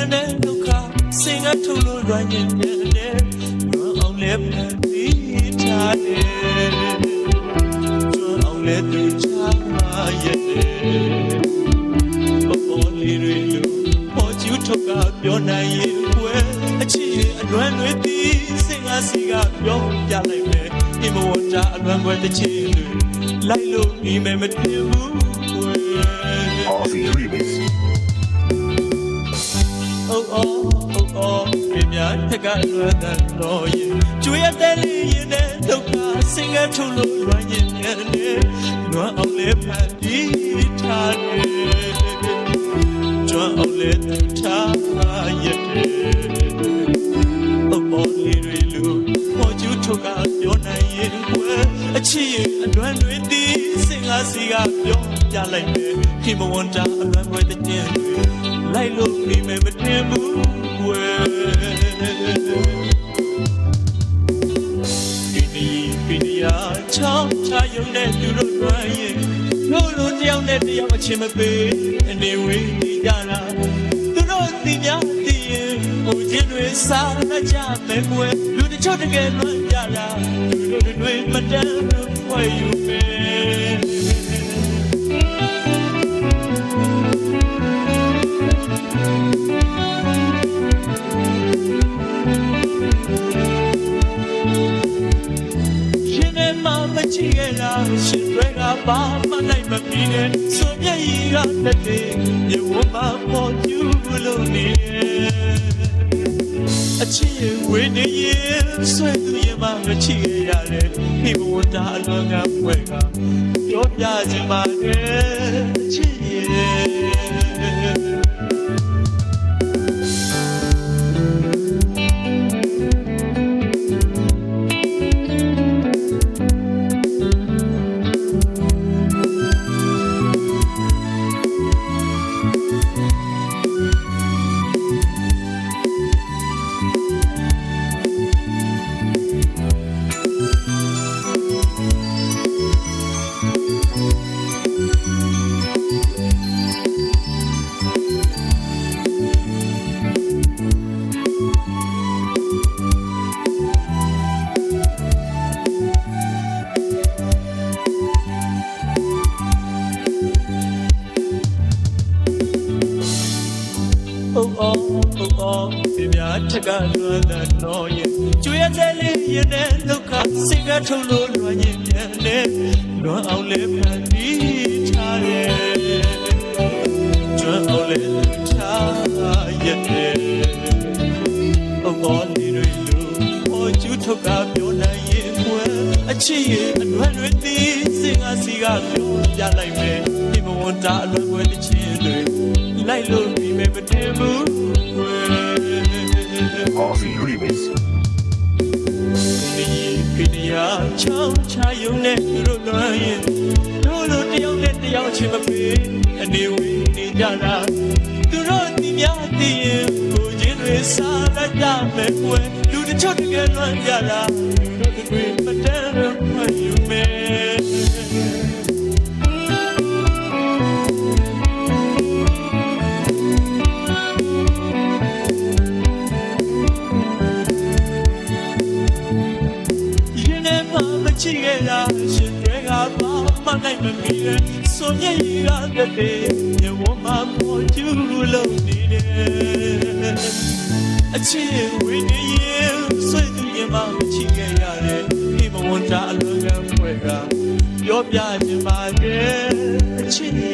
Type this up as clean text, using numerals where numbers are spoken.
ရင်တဲ့ဒုက္ခစင်ကထုတ်လို့လွှမ်းရင်တဲ့ကျွမ်းအောင်လဲဖန်ပြီးထားတယ်ကျွမ်းအောင်လဲသူချရဲ့ပေါ်လေးတွေလို့ပေါ်ကျူးထုတ်ကပြောနိုင်ရင်ွယ်အချစ်ရဲ့အလွမ်းတွေပြီးစင်ကစီကပြောပြလိုက်မယ်ဒီမဝတာအလွမ်းွယ်တစ်ချစ်တွေလိုက်လို့ဒီမဲ့မတင်ဘူးွယ် Aussie Remix oh ပြမြထက်ကလွယ်တဲ့တော့ရင်ကျွေးတဲ့လေးရင်တဲ့ဒုက္ခစင်ကထုတ်လို့လွမ်းရင်တဲ့လွမ်းအောင်လဲဖန်ပြီးထားတယ်ကျွမ်းအောင်လဲထားရဲ့ပေါ်လေးတွေလို့ပေါ်ကျူးထုတ်ကပြောနိုင်ရင်ွယ်အချစ်ရဲ့အလွမ်းတွေဒီစင်ကားစီကပြောပြလိုက်မယ်ခင်မဝန်တာအလွမ်းွယ်တဲ့ကျင်းတွေလိုက်လို့နေမယ်မတင်ဘူးွယ်ဒီနီယာချောင်းချရုံနဲ့သူတို့တွင်ရင်လို့တယောက်နဲ့တယောက်အချင်းမပေးအနေဝေးနေကြတာသူတို့ဒီများဒီရင်ဟိုချင်းတွေစားမကြမယ်ကွယ်လူတချို့တကယ်လွမ်းကြတာသူတို့တွေမတန်းလို့ဖွယ်ယူမယ်ချီရလာရှင်တွေကဘာမှနိုင်မပြီးနဲ့ဆိုမျက်ရည်ကတက်တဲ့မြေဝမပေါ်ကျူးလို့နေအချစ်ရဲ့ဝေနေရဲ့ဆွဲသူရဲ့မမချီရရတယ်ဒီဘဝတာအလွန်ကပွဲကပြောပြချင်ပါတယ်အချစ်ရဲ့ပြမြထက်ကလွယ်တဲ့တော့ရင်ကျွေးတဲ့လေးရင်တဲ့ဒုက္ခစင်ကထုတ်လို့လွှမ်းရင်ပြန်လေလွမ်းအောင်လဲဖန်ပြီးထားရဲ့ကျွမ်းအောင်လဲထားရဲ့ပေါ်လေးတွေလို့ပေါ်ကျူးထုတ်ကပြောနိုင်ရင်ွယ်အချစ်ရဲ့အလွမ်းတွေဒီစင်ကစီကပြောပြလိုက်မယ်ဒီမဝန်တာအလွမ်းွယ်တစ်ချင်းတွေလိုက်လို့ဒီမဲ့မတင်ဘူး Aussie Remix ဒီကနေ့ချောင်းချရုံနဲ့သူတို့လွမ်းရင်တို့လိုတယောက်နဲ့တယောက်ချင်းမပေးအနေဝေးနေကြတာသူတို့ဒီများသိရင်ကိုချင်းတွေစားလိုက်ကြမယ်ကွယ်လူတချို့တကယ်လွမ်းကြတာသူတို့တွေမတန်းတော့မှယူမယ်ချီရလာရှင်တွေကဘာမှနိုင်မမီနဲ့ဆိုမျက်ရည်ကတက်တဲ့မြေဝမပေါ်ကျူးလို့နေတယ်အချစ်ဝိနေရင်ဆွေသူရင်မချီခဲ့ရတယ်ဒီမဝန်တာအလွန်ကပွဲကပြောပြချင်ပါတယ်အချစ်